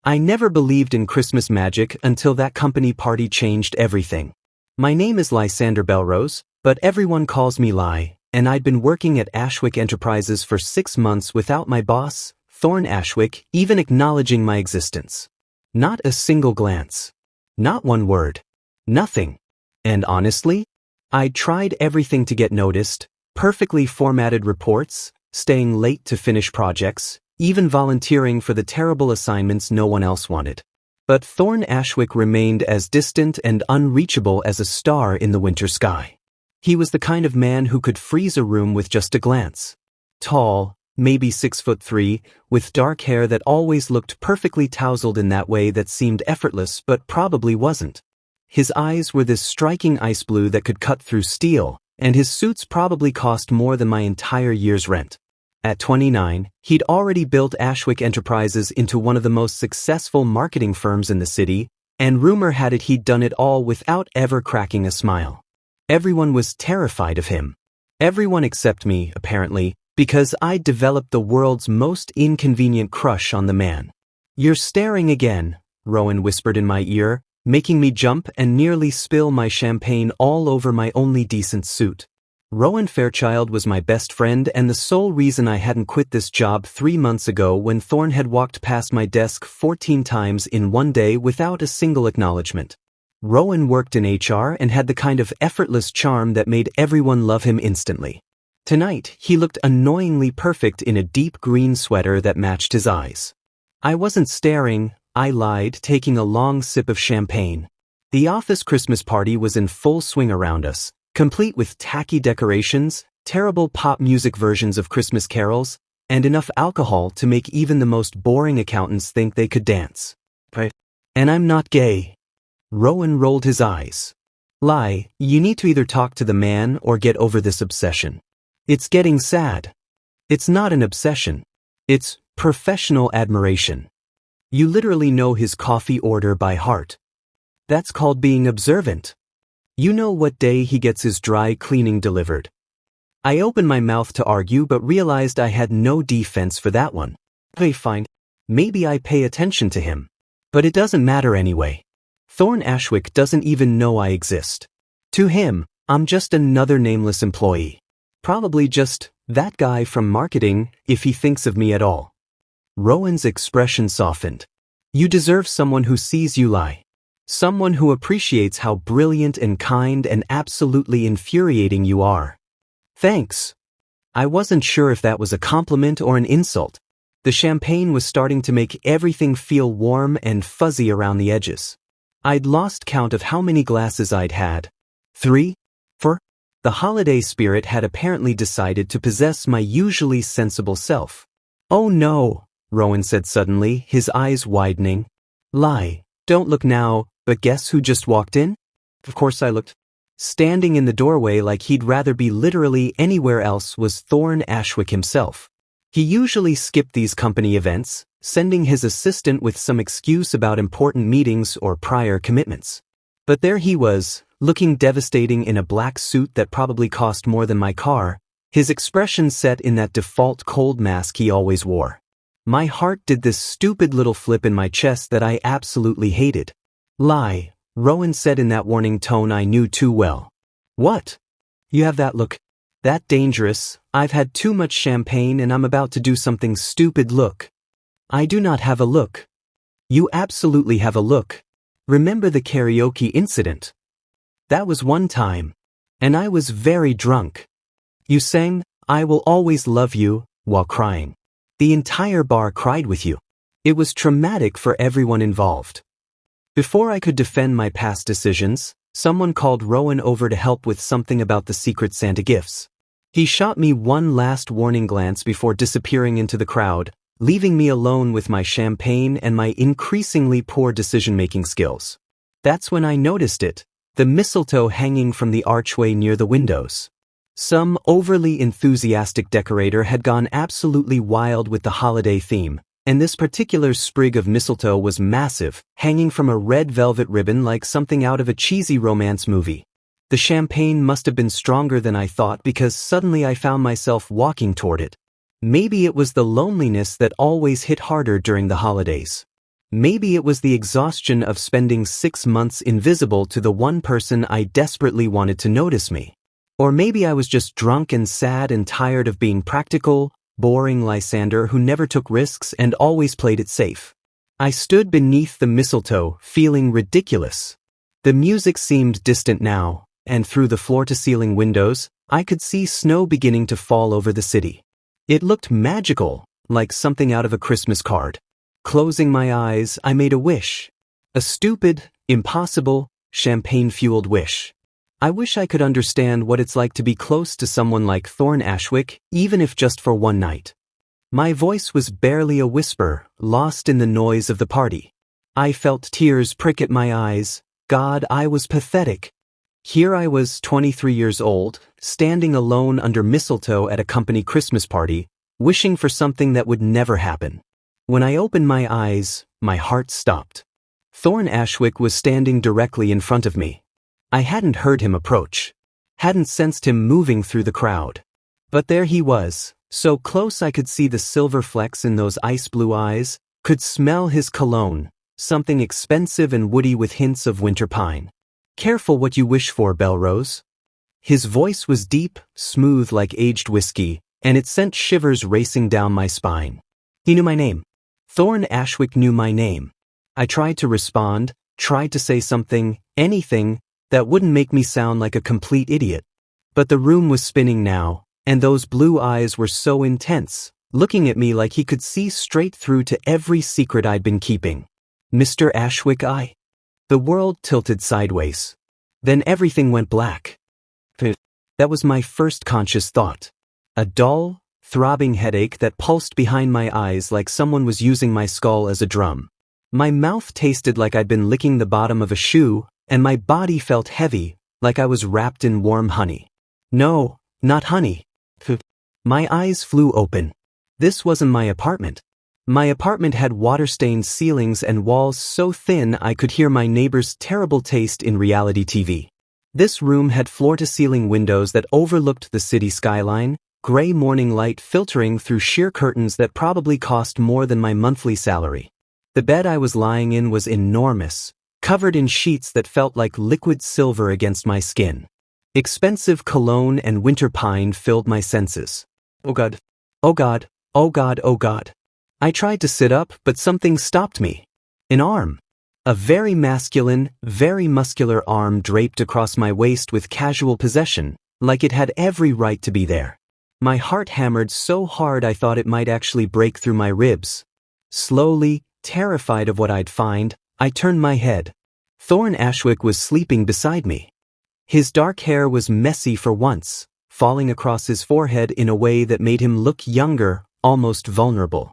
I never believed in Christmas magic until that company party changed everything. My name is Lysander Bellrose, but everyone calls me Ly, and I'd been working at Ashwick Enterprises for 6 months without my boss, Thorne Ashwick, even acknowledging my existence. Not a single glance. Not one word. Nothing. And honestly, I'd tried everything to get noticed, perfectly formatted reports, staying late to finish projects, even volunteering for the terrible assignments no one else wanted. But Thorne Ashwick remained as distant and unreachable as a star in the winter sky. He was the kind of man who could freeze a room with just a glance. Tall, maybe 6'3", with dark hair that always looked perfectly tousled in that way that seemed effortless but probably wasn't. His eyes were this striking ice blue that could cut through steel, and his suits probably cost more than my entire year's rent. At 29, he'd already built Ashwick Enterprises into one of the most successful marketing firms in the city, and rumor had it he'd done it all without ever cracking a smile. Everyone was terrified of him. Everyone except me, apparently, because I'd developed the world's most inconvenient crush on the man. "You're staring again," Rowen whispered in my ear, making me jump and nearly spill my champagne all over my only decent suit. Rowen Fairchild was my best friend and the sole reason I hadn't quit this job 3 months ago when Thorne had walked past my desk 14 times in one day without a single acknowledgement. Rowen worked in HR and had the kind of effortless charm that made everyone love him instantly. Tonight, he looked annoyingly perfect in a deep green sweater that matched his eyes. I wasn't staring, I lied, taking a long sip of champagne. The office Christmas party was in full swing around us, complete with tacky decorations, terrible pop music versions of Christmas carols, and enough alcohol to make even the most boring accountants think they could dance. And I'm not gay. Rowen rolled his eyes. Ly, you need to either talk to the man or get over this obsession. It's getting sad. It's not an obsession. It's professional admiration. You literally know his coffee order by heart. That's called being observant. You know what day he gets his dry cleaning delivered. I opened my mouth to argue but realized I had no defense for that one. Okay, fine. Maybe I pay attention to him. But it doesn't matter anyway. Thorne Ashwick doesn't even know I exist. To him, I'm just another nameless employee. Probably just that guy from marketing, if he thinks of me at all. Rowen's expression softened. You deserve someone who sees you, Ly. Someone who appreciates how brilliant and kind and absolutely infuriating you are. Thanks. I wasn't sure if that was a compliment or an insult. The champagne was starting to make everything feel warm and fuzzy around the edges. I'd lost count of how many glasses I'd had. 3? 4? The holiday spirit had apparently decided to possess my usually sensible self. Oh no, Rowen said suddenly, his eyes widening. Ly, don't look now, but guess who just walked in? Of course I looked. Standing in the doorway like he'd rather be literally anywhere else was Thorne Ashwick himself. He usually skipped these company events, sending his assistant with some excuse about important meetings or prior commitments. But there he was, looking devastating in a black suit that probably cost more than my car, his expression set in that default cold mask he always wore. My heart did this stupid little flip in my chest that I absolutely hated. Ly, Rowen said in that warning tone I knew too well. What? You have that look. That dangerous, I've had too much champagne and I'm about to do something stupid look. I do not have a look. You absolutely have a look. Remember the karaoke incident? That was one time. And I was very drunk. You sang, "I will always love you," while crying. The entire bar cried with you. It was traumatic for everyone involved. Before I could defend my past decisions, someone called Rowen over to help with something about the Secret Santa gifts. He shot me one last warning glance before disappearing into the crowd, leaving me alone with my champagne and my increasingly poor decision-making skills. That's when I noticed it, the mistletoe hanging from the archway near the windows. Some overly enthusiastic decorator had gone absolutely wild with the holiday theme, and this particular sprig of mistletoe was massive, hanging from a red velvet ribbon like something out of a cheesy romance movie. The champagne must have been stronger than I thought because suddenly I found myself walking toward it. Maybe it was the loneliness that always hit harder during the holidays. Maybe it was the exhaustion of spending 6 months invisible to the one person I desperately wanted to notice me. Or maybe I was just drunk and sad and tired of being practical, boring Lysander who never took risks and always played it safe. I stood beneath the mistletoe, feeling ridiculous. The music seemed distant now, and through the floor-to-ceiling windows, I could see snow beginning to fall over the city. It looked magical, like something out of a Christmas card. Closing my eyes, I made a wish. A stupid, impossible, champagne-fueled wish. I wish I could understand what it's like to be close to someone like Thorne Ashwick, even if just for one night. My voice was barely a whisper, lost in the noise of the party. I felt tears prick at my eyes. God, I was pathetic. Here I was, 23 years old, standing alone under mistletoe at a company Christmas party, wishing for something that would never happen. When I opened my eyes, my heart stopped. Thorne Ashwick was standing directly in front of me. I hadn't heard him approach, hadn't sensed him moving through the crowd. But there he was, so close I could see the silver flecks in those ice-blue eyes, could smell his cologne, something expensive and woody with hints of winter pine. Careful what you wish for, Bellrose. His voice was deep, smooth like aged whiskey, and it sent shivers racing down my spine. He knew my name. Thorne Ashwick knew my name. I tried to respond, tried to say something, anything, that wouldn't make me sound like a complete idiot. But the room was spinning now, and those blue eyes were so intense, looking at me like he could see straight through to every secret I'd been keeping. Mr. Ashwick, The world tilted sideways. Then everything went black. That was my first conscious thought. A dull, throbbing headache that pulsed behind my eyes like someone was using my skull as a drum. My mouth tasted like I'd been licking the bottom of a shoe, and my body felt heavy, like I was wrapped in warm honey. No, not honey. My eyes flew open. This wasn't my apartment. My apartment had water-stained ceilings and walls so thin I could hear my neighbor's terrible taste in reality TV. This room had floor-to-ceiling windows that overlooked the city skyline, gray morning light filtering through sheer curtains that probably cost more than my monthly salary. The bed I was lying in was enormous, covered in sheets that felt like liquid silver against my skin. Expensive cologne and winter pine filled my senses. Oh God. Oh God. Oh God. Oh God. I tried to sit up, but something stopped me. An arm. A very masculine, very muscular arm draped across my waist with casual possession, like it had every right to be there. My heart hammered so hard I thought it might actually break through my ribs. Slowly, terrified of what I'd find, I turned my head. Thorne Ashwick was sleeping beside me. His dark hair was messy for once, falling across his forehead in a way that made him look younger, almost vulnerable.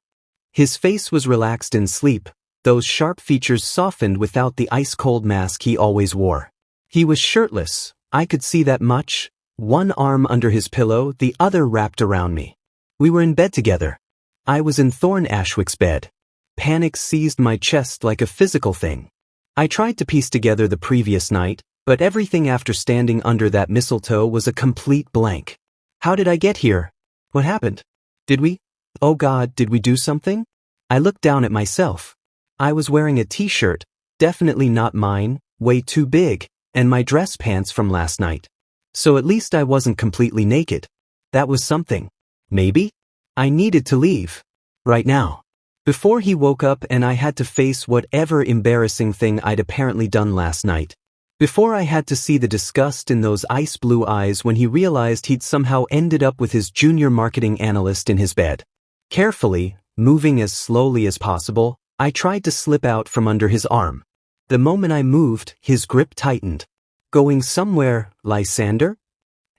His face was relaxed in sleep, those sharp features softened without the ice-cold mask he always wore. He was shirtless, I could see that much, one arm under his pillow, the other wrapped around me. We were in bed together. I was in Thorne Ashwick's bed. Panic seized my chest like a physical thing. I tried to piece together the previous night, but everything after standing under that mistletoe was a complete blank. How did I get here? What happened? Did we? Oh God, did we do something? I looked down at myself. I was wearing a t-shirt, definitely not mine, way too big, and my dress pants from last night. So at least I wasn't completely naked. That was something. Maybe? I needed to leave. Right now. Before he woke up and I had to face whatever embarrassing thing I'd apparently done last night. Before I had to see the disgust in those ice blue eyes when he realized he'd somehow ended up with his junior marketing analyst in his bed. Carefully, moving as slowly as possible, I tried to slip out from under his arm. The moment I moved, his grip tightened. Going somewhere, Lysander?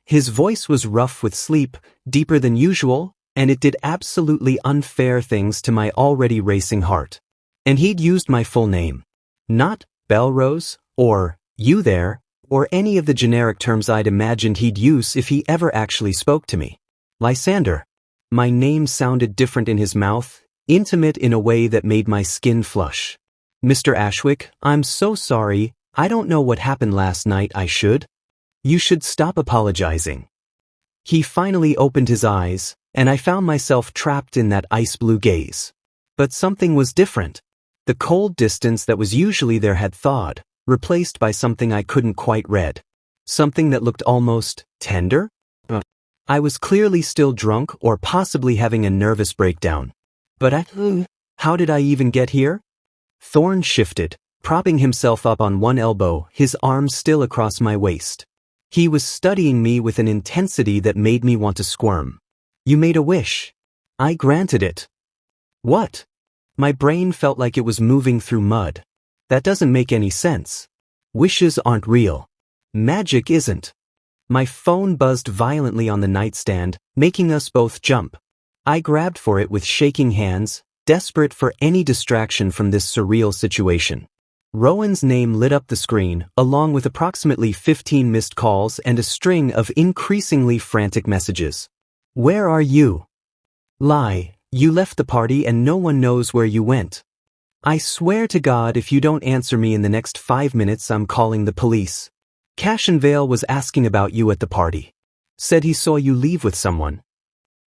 His voice was rough with sleep, deeper than usual, and it did absolutely unfair things to my already racing heart. And he'd used my full name. Not Bellrose, or you there, or any of the generic terms I'd imagined he'd use if he ever actually spoke to me. Lysander. My name sounded different in his mouth, intimate in a way that made my skin flush. Mr. Ashwick, I'm so sorry, I don't know what happened last night. You should stop apologizing. He finally opened his eyes, and I found myself trapped in that ice blue gaze. But something was different. The cold distance that was usually there had thawed, replaced by something I couldn't quite read. Something that looked almost tender? I was clearly still drunk or possibly having a nervous breakdown. But how did I even get here? Thorne shifted, propping himself up on one elbow, his arms still across my waist. He was studying me with an intensity that made me want to squirm. You made a wish. I granted it. What? My brain felt like it was moving through mud. That doesn't make any sense. Wishes aren't real. Magic isn't. My phone buzzed violently on the nightstand, making us both jump. I grabbed for it with shaking hands, desperate for any distraction from this surreal situation. Rowen's name lit up the screen, along with approximately 15 missed calls and a string of increasingly frantic messages. Where are you? Lie, you left the party and no one knows where you went. I swear to God if you don't answer me in the next 5 minutes I'm calling the police. Cassian Vale was asking about you at the party. Said he saw you leave with someone.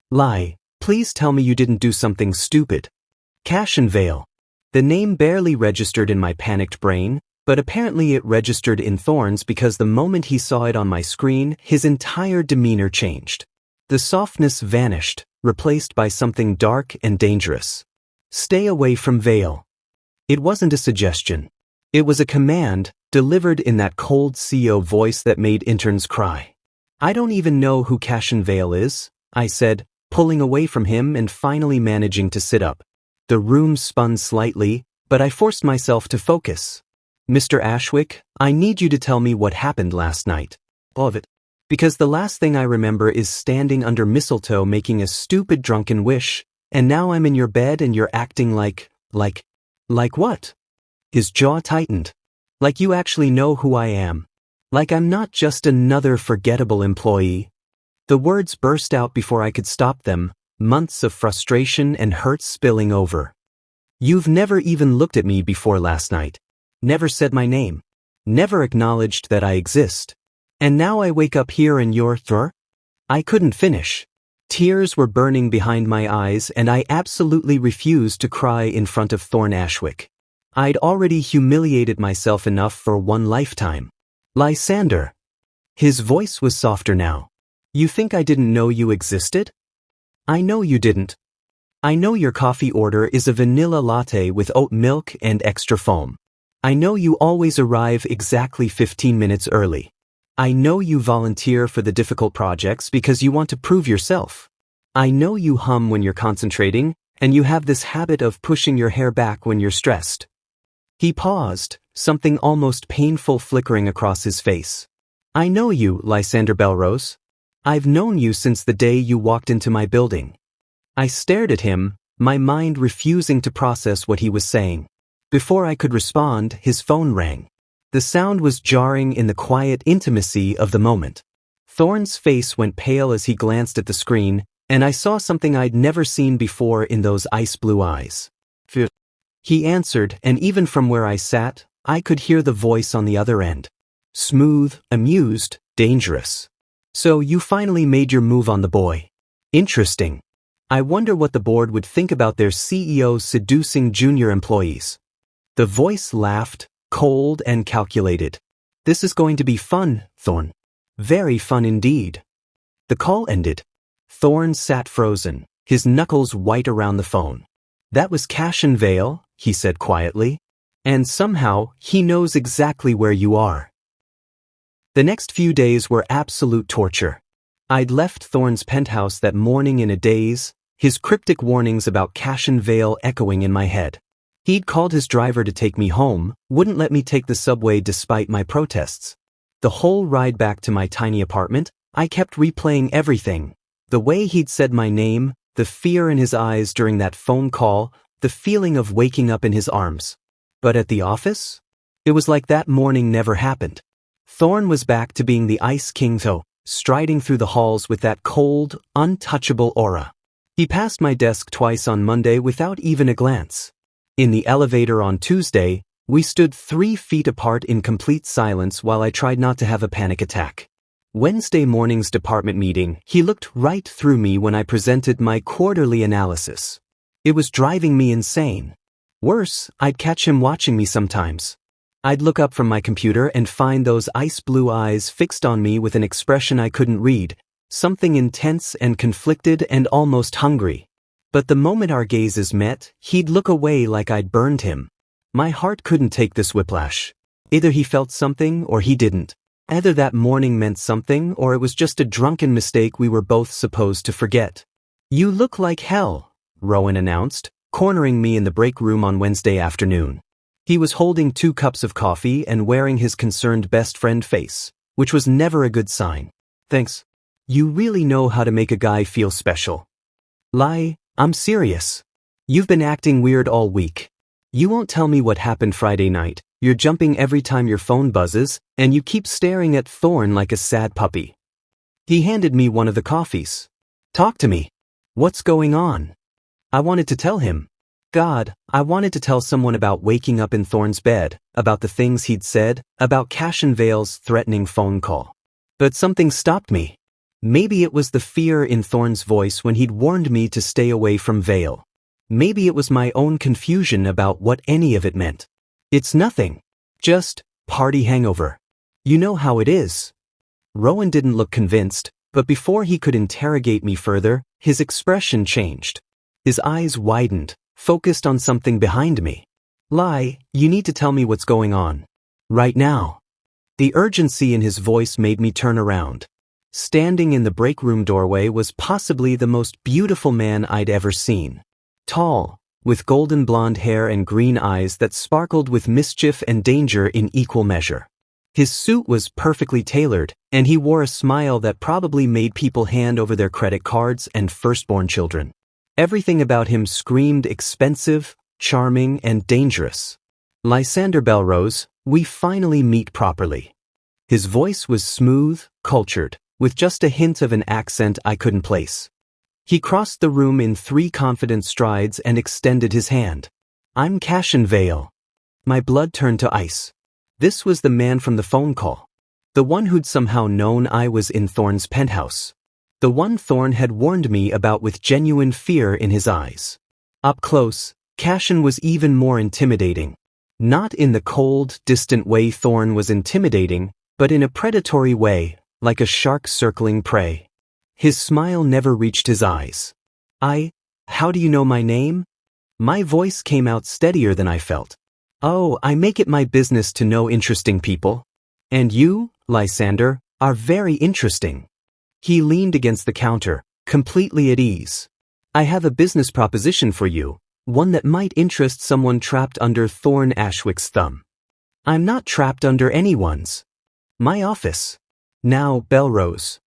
Lie, please tell me you didn't do something stupid. Cassian Vale. The name barely registered in my panicked brain, but apparently it registered in Thorne's because the moment he saw it on my screen, his entire demeanor changed. The softness vanished, replaced by something dark and dangerous. Stay away from Vale. It wasn't a suggestion. It was a command, delivered in that cold CEO voice that made interns cry. I don't even know who Cassian Vale is, I said, pulling away from him and finally managing to sit up. The room spun slightly, but I forced myself to focus. Mr. Ashwick, I need you to tell me what happened last night. All of it. Because the last thing I remember is standing under mistletoe making a stupid drunken wish, and now I'm in your bed and you're acting like what? His jaw tightened. Like you actually know who I am. Like I'm not just another forgettable employee. The words burst out before I could stop them, months of frustration and hurt spilling over. You've never even looked at me before last night. Never said my name. Never acknowledged that I exist. And now I wake up here and you're I couldn't finish. Tears were burning behind my eyes and I absolutely refused to cry in front of Thorne Ashwick. I'd already humiliated myself enough for one lifetime. Lysander. His voice was softer now. You think I didn't know you existed? I know you didn't. I know your coffee order is a vanilla latte with oat milk and extra foam. I know you always arrive exactly 15 minutes early. I know you volunteer for the difficult projects because you want to prove yourself. I know you hum when you're concentrating, and you have this habit of pushing your hair back when you're stressed. He paused, something almost painful flickering across his face. I know you, Lysander Bellrose. I've known you since the day you walked into my building. I stared at him, my mind refusing to process what he was saying. Before I could respond, his phone rang. The sound was jarring in the quiet intimacy of the moment. Thorne's face went pale as he glanced at the screen, and I saw something I'd never seen before in those ice blue eyes. He answered, and even from where I sat, I could hear the voice on the other end. Smooth, amused, dangerous. So you finally made your move on the boy. Interesting. I wonder what the board would think about their CEO seducing junior employees. The voice laughed, cold and calculated. This is going to be fun, Thorne. Very fun indeed. The call ended. Thorne sat frozen, his knuckles white around the phone. That was Cassian Vale, he said quietly. And somehow, he knows exactly where you are. The next few days were absolute torture. I'd left Thorne's penthouse that morning in a daze, his cryptic warnings about Cassian Vale echoing in my head. He'd called his driver to take me home, wouldn't let me take the subway despite my protests. The whole ride back to my tiny apartment, I kept replaying everything. The way he'd said my name, the fear in his eyes during that phone call, the feeling of waking up in his arms. But at the office? It was like that morning never happened. Thorne was back to being the Ice King though, striding through the halls with that cold, untouchable aura. He passed my desk twice on Monday without even a glance. In the elevator on Tuesday, we stood 3 feet apart in complete silence while I tried not to have a panic attack. Wednesday morning's department meeting, he looked right through me when I presented my quarterly analysis. It was driving me insane. Worse, I'd catch him watching me sometimes. I'd look up from my computer and find those ice blue eyes fixed on me with an expression I couldn't read, something intense and conflicted and almost hungry. But the moment our gazes met, he'd look away like I'd burned him. My heart couldn't take this whiplash. Either he felt something or he didn't. Either that morning meant something or it was just a drunken mistake we were both supposed to forget. "You look like hell," Rowen announced, cornering me in the break room on Wednesday afternoon. He was holding 2 cups of coffee and wearing his concerned best friend face, which was never a good sign. "Thanks. You really know how to make a guy feel special." "Lie, I'm serious. You've been acting weird all week. You won't tell me what happened Friday night. You're jumping every time your phone buzzes, and you keep staring at Thorne like a sad puppy." He handed me one of the coffees. "Talk to me. What's going on?" I wanted to tell him. God, I wanted to tell someone about waking up in Thorne's bed, about the things he'd said, about Cassian Vale's threatening phone call. But something stopped me. Maybe it was the fear in Thorne's voice when he'd warned me to stay away from Vale. Maybe it was my own confusion about what any of it meant. "It's nothing. Just party hangover. You know how it is." Rowen didn't look convinced, but before he could interrogate me further, his expression changed. His eyes widened, focused on something behind me. "Lie, you need to tell me what's going on. Right now." The urgency in his voice made me turn around. Standing in the break room doorway was possibly the most beautiful man I'd ever seen. Tall, with golden blonde hair and green eyes that sparkled with mischief and danger in equal measure. His suit was perfectly tailored, and he wore a smile that probably made people hand over their credit cards and firstborn children. Everything about him screamed expensive, charming, and dangerous. "Lysander Bellrose, we finally meet properly." His voice was smooth, cultured, with just a hint of an accent I couldn't place. He crossed the room in 3 confident strides and extended his hand. "I'm Cassian Vale." My blood turned to ice. This was the man from the phone call. The one who'd somehow known I was in Thorne's penthouse. The one Thorne had warned me about with genuine fear in his eyes. Up close, Cassian was even more intimidating. Not in the cold, distant way Thorne was intimidating, but in a predatory way, like a shark circling prey. His smile never reached his eyes. How do you know my name?" My voice came out steadier than I felt. "Oh, I make it my business to know interesting people. And you, Lysander, are very interesting." He leaned against the counter, completely at ease. "I have a business proposition for you, one that might interest someone trapped under Thorne Ashwick's thumb." "I'm not trapped under anyone's. My office. Now, Bellrose."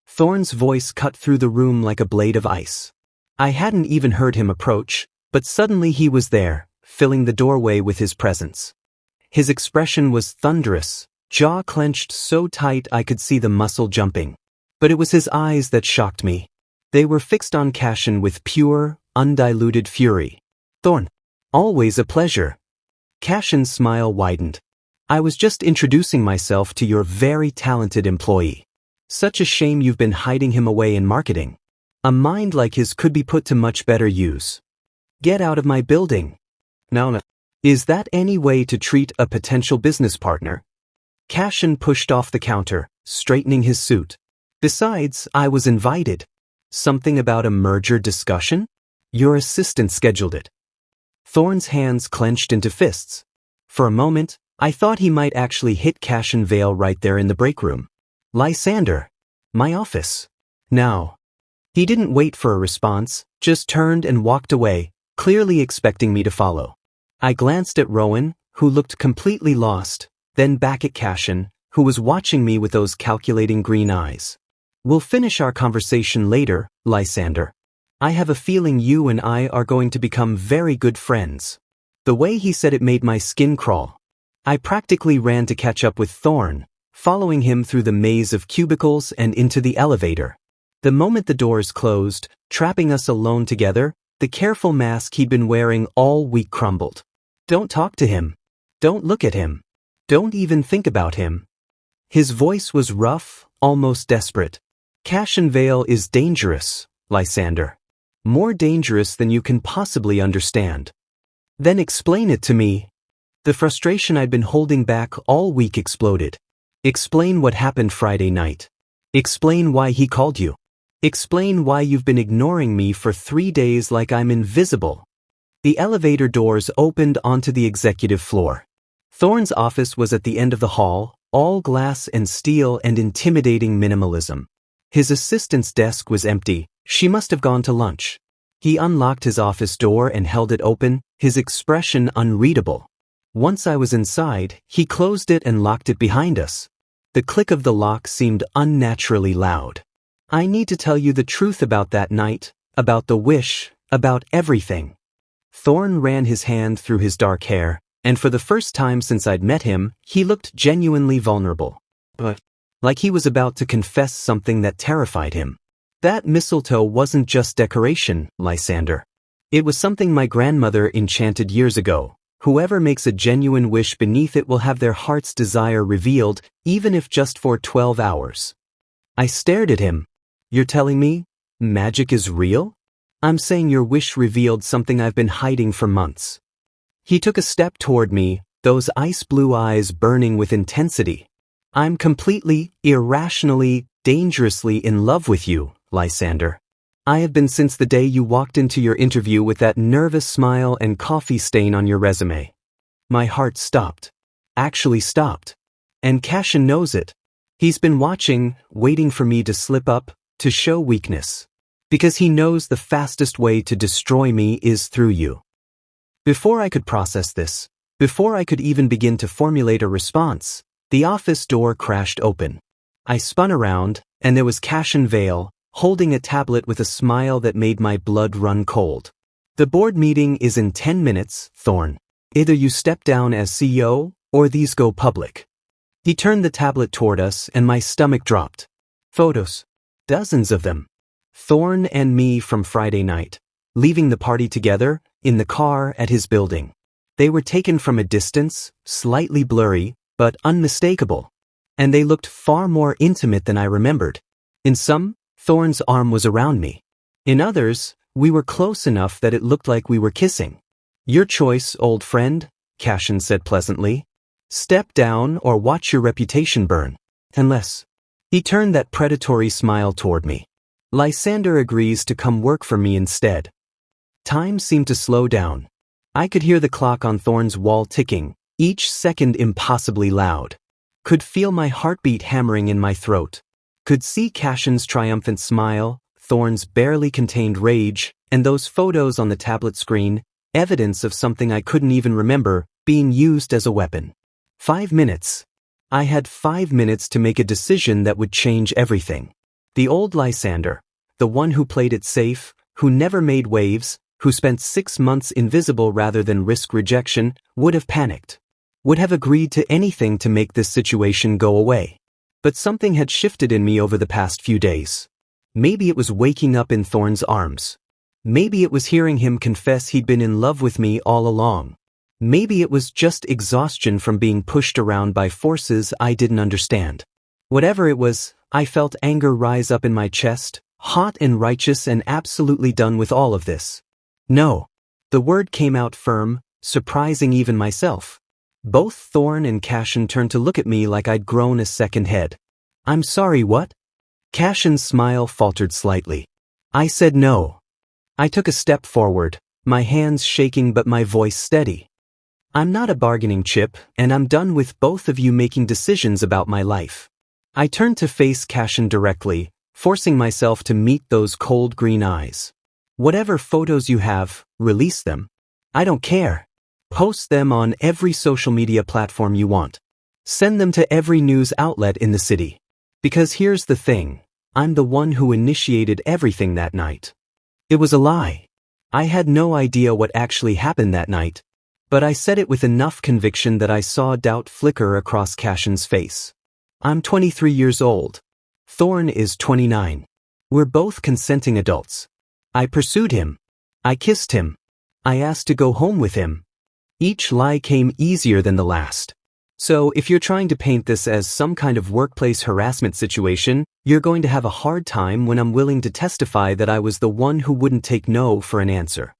Thorne's voice cut through the room like a blade of ice. I hadn't even heard him approach, but suddenly he was there, filling the doorway with his presence. His expression was thunderous, jaw clenched so tight I could see the muscle jumping. But it was his eyes that shocked me. They were fixed on Cassian with pure, undiluted fury. "Thorne, always a pleasure." Cassian's smile widened. "I was just introducing myself to your very talented employee. Such a shame you've been hiding him away in marketing. A mind like his could be put to much better use. Get out of my building." "No. Is that any way to treat a potential business partner?" Cassian pushed off the counter, straightening his suit. "Besides, I was invited." "Something about a merger discussion?" "Your assistant scheduled it." Thorne's hands clenched into fists. For a moment, I thought he might actually hit Cassian Vale right there in the break room. "Lysander. My office. Now." He didn't wait for a response, just turned and walked away, clearly expecting me to follow. I glanced at Rowen, who looked completely lost, then back at Cassian, who was watching me with those calculating green eyes. "We'll finish our conversation later, Lysander. I have a feeling you and I are going to become very good friends." The way he said it made my skin crawl. I practically ran to catch up with Thorne, following him through the maze of cubicles and into the elevator. The moment the doors closed, trapping us alone together, the careful mask he'd been wearing all week crumbled. "Don't talk to him. Don't look at him. Don't even think about him." His voice was rough, almost desperate. "Cassian Vale is dangerous, Lysander. More dangerous than you can possibly understand." Then explain it to me. The frustration I'd been holding back all week exploded. Explain what happened Friday night. Explain why he called you. Explain why you've been ignoring me for 3 days like I'm invisible. The elevator doors opened onto the executive floor. Thorne's office was at the end of the hall, all glass and steel and intimidating minimalism. His assistant's desk was empty. She must have gone to lunch. He unlocked his office door and held it open, his expression unreadable. Once I was inside, he closed it and locked it behind us. The click of the lock seemed unnaturally loud. I need to tell you the truth about that night, about the wish, about everything. Thorne ran his hand through his dark hair, and for the first time since I'd met him, he looked genuinely vulnerable. But like he was about to confess something that terrified him. That mistletoe wasn't just decoration, Lysander. It was something my grandmother enchanted years ago. Whoever makes a genuine wish beneath it will have their heart's desire revealed, even if just for 12 hours. I stared at him. You're telling me magic is real? I'm saying your wish revealed something I've been hiding for months. He took a step toward me, those ice blue eyes burning with intensity. I'm completely, irrationally, dangerously in love with you, Lysander. I have been since the day you walked into your interview with that nervous smile and coffee stain on your resume. My heart stopped. Actually stopped. And Cassian knows it. He's been watching, waiting for me to slip up, to show weakness. Because he knows the fastest way to destroy me is through you. Before I could process this, before I could even begin to formulate a response, the office door crashed open. I spun around, and there was Cassian Vale, holding a tablet with a smile that made my blood run cold. The board meeting is in 10 minutes, Thorne. Either you step down as CEO, or these go public. He turned the tablet toward us, and my stomach dropped. Photos. Dozens of them. Thorne and me from Friday night, leaving the party together, in the car at his building. They were taken from a distance, slightly blurry, but unmistakable. And they looked far more intimate than I remembered. In some, Thorne's arm was around me. In others, we were close enough that it looked like we were kissing. Your choice, old friend, Cassian said pleasantly. Step down or watch your reputation burn. Unless. He turned that predatory smile toward me. Lysander agrees to come work for me instead. Time seemed to slow down. I could hear the clock on Thorne's wall ticking, each second impossibly loud. Could feel my heartbeat hammering in my throat. Could see Cassian's triumphant smile, Thorne's barely contained rage, and those photos on the tablet screen, evidence of something I couldn't even remember, being used as a weapon. 5 minutes. I had 5 minutes to make a decision that would change everything. The old Lysander, the one who played it safe, who never made waves, who spent 6 months invisible rather than risk rejection, would have panicked. Would have agreed to anything to make this situation go away. But something had shifted in me over the past few days. Maybe it was waking up in Thorne's arms. Maybe it was hearing him confess he'd been in love with me all along. Maybe it was just exhaustion from being pushed around by forces I didn't understand. Whatever it was, I felt anger rise up in my chest, hot and righteous and absolutely done with all of this. No. The word came out firm, surprising even myself. Both Thorne and Cassian turned to look at me like I'd grown a second head. I'm sorry, what? Cassian's smile faltered slightly. I said no. I took a step forward, my hands shaking but my voice steady. I'm not a bargaining chip, and I'm done with both of you making decisions about my life. I turned to face Cassian directly, forcing myself to meet those cold green eyes. Whatever photos you have, release them. I don't care. Post them on every social media platform you want. Send them to every news outlet in the city. Because here's the thing, I'm the one who initiated everything that night. It was a lie. I had no idea what actually happened that night, but I said it with enough conviction that I saw doubt flicker across Cassian's face. I'm 23 years old. Thorne is 29. We're both consenting adults. I pursued him. I kissed him. I asked to go home with him. Each lie came easier than the last. So if you're trying to paint this as some kind of workplace harassment situation, you're going to have a hard time when I'm willing to testify that I was the one who wouldn't take no for an answer.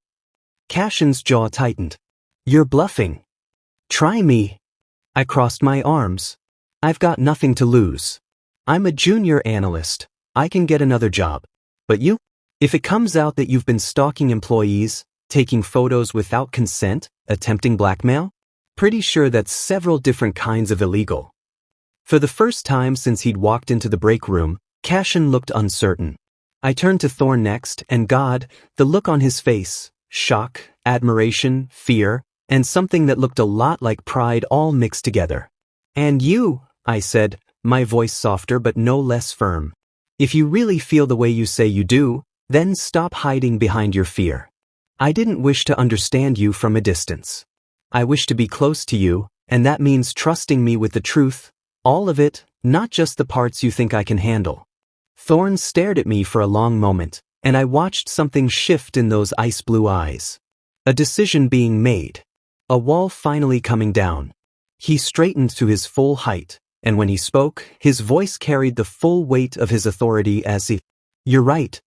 Cassian's jaw tightened. You're bluffing. Try me. I crossed my arms. I've got nothing to lose. I'm a junior analyst. I can get another job. But you? If it comes out that you've been stalking employees, taking photos without consent, attempting blackmail, pretty sure that's several different kinds of illegal. For the first time since he'd walked into the break room, Cassian looked uncertain. I turned to Thorne next, and God, the look on his face, shock, admiration, fear, and something that looked a lot like pride all mixed together. And you, I said, my voice softer but no less firm. If you really feel the way you say you do, then stop hiding behind your fear. I didn't wish to understand you from a distance. I wish to be close to you, and that means trusting me with the truth, all of it, not just the parts you think I can handle. Thorne stared at me for a long moment, and I watched something shift in those ice-blue eyes. A decision being made. A wall finally coming down. He straightened to his full height, and when he spoke, his voice carried the full weight of his authority as if, "You're right."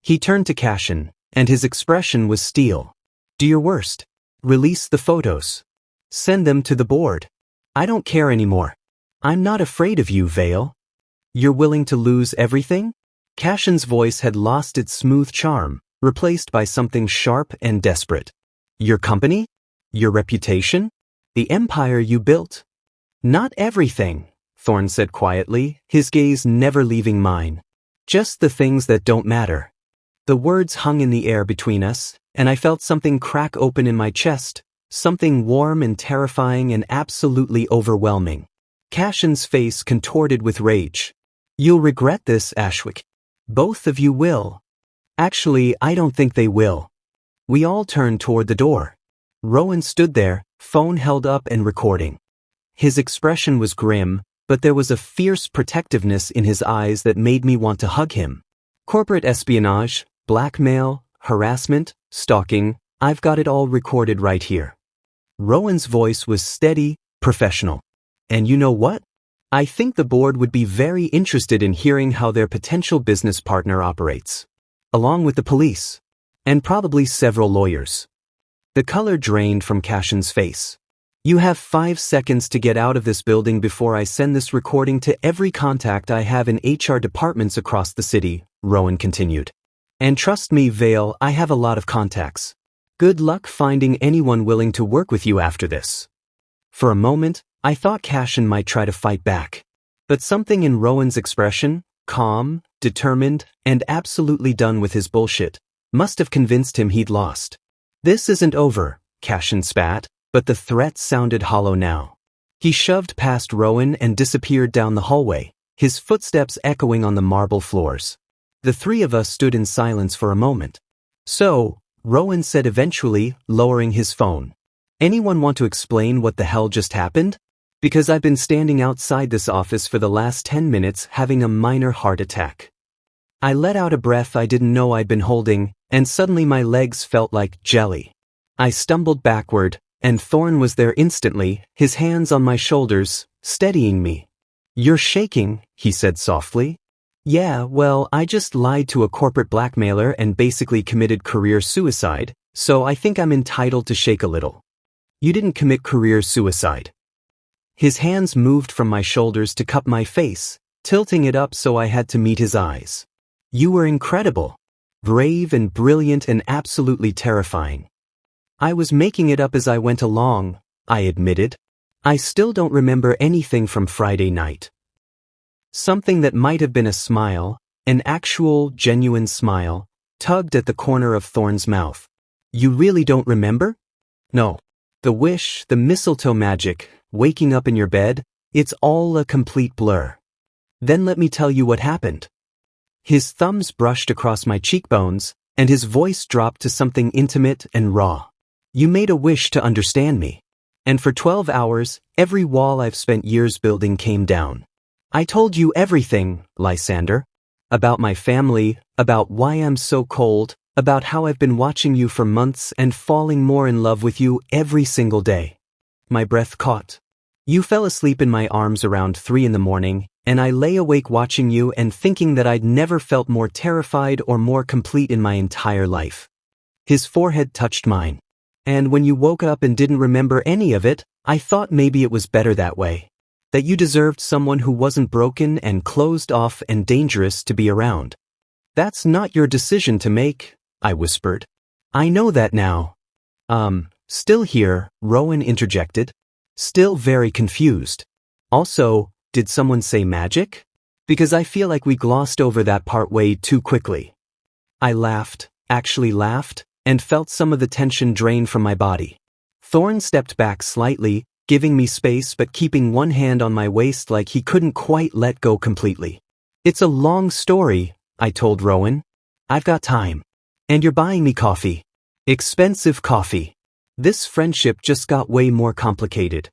He turned to Cassian, and his expression was steel. "Do your worst. Release the photos. Send them to the board. I don't care anymore. I'm not afraid of you, Vale. You're willing to lose everything?" Cassian's voice had lost its smooth charm, replaced by something sharp and desperate. "Your company? Your reputation? The empire you built?" "Not everything," Thorne said quietly, his gaze never leaving mine. "Just the things that don't matter." The words hung in the air between us, and I felt something crack open in my chest, something warm and terrifying and absolutely overwhelming. Cassian's face contorted with rage. "You'll regret this, Ashwick. Both of you will." "Actually, I don't think they will." We all turned toward the door. Rowen stood there, phone held up and recording. His expression was grim, but there was a fierce protectiveness in his eyes that made me want to hug him. Corporate espionage, blackmail, harassment, stalking, I've got it all recorded right here. Rowen's voice was steady, professional. "And you know what? I think the board would be very interested in hearing how their potential business partner operates. Along with the police. And probably several lawyers." The color drained from Cassian's face. "You have 5 seconds to get out of this building before I send this recording to every contact I have in HR departments across the city," Rowen continued. "And trust me, Vale, I have a lot of contacts. Good luck finding anyone willing to work with you after this." For a moment, I thought Cassian might try to fight back. But something in Rowen's expression, calm, determined, and absolutely done with his bullshit, must have convinced him he'd lost. "This isn't over," Cassian spat, but the threat sounded hollow now. He shoved past Rowen and disappeared down the hallway, his footsteps echoing on the marble floors. The three of us stood in silence for a moment. "So," Rowen said eventually, lowering his phone. "Anyone want to explain what the hell just happened? Because I've been standing outside this office for the last 10 minutes having a minor heart attack." I let out a breath I didn't know I'd been holding, and suddenly my legs felt like jelly. I stumbled backward, and Thorne was there instantly, his hands on my shoulders, steadying me. "You're shaking," he said softly. "Yeah, well, I just lied to a corporate blackmailer and basically committed career suicide, so I think I'm entitled to shake a little." "You didn't commit career suicide." His hands moved from my shoulders to cup my face, tilting it up so I had to meet his eyes. "You were incredible. Brave and brilliant and absolutely terrifying." "I was making it up as I went along," I admitted. "I still don't remember anything from Friday night." Something that might have been a smile, an actual, genuine smile, tugged at the corner of Thorne's mouth. "You really don't remember?" "No. The wish, the mistletoe magic, waking up in your bed, it's all a complete blur." "Then let me tell you what happened." His thumbs brushed across my cheekbones, and his voice dropped to something intimate and raw. "You made a wish to understand me. And for 12 hours, every wall I've spent years building came down. I told you everything, Lysander. About my family, about why I'm so cold, about how I've been watching you for months and falling more in love with you every single day." My breath caught. "You fell asleep in my arms around 3 in the morning, and I lay awake watching you and thinking that I'd never felt more terrified or more complete in my entire life." His forehead touched mine. And when you woke up and didn't remember any of it, I thought maybe it was better that way. That you deserved someone who wasn't broken and closed off and dangerous to be around. That's not your decision to make, I whispered. I know that now. Still here, Rowen interjected. Still very confused. Also, did someone say magic? Because I feel like we glossed over that part way too quickly. I laughed, actually laughed, and felt some of the tension drain from my body. Thorne stepped back slightly, giving me space but keeping one hand on my waist like he couldn't quite let go completely. It's a long story, I told Rowen. I've got time. And you're buying me coffee. Expensive coffee. This friendship just got way more complicated.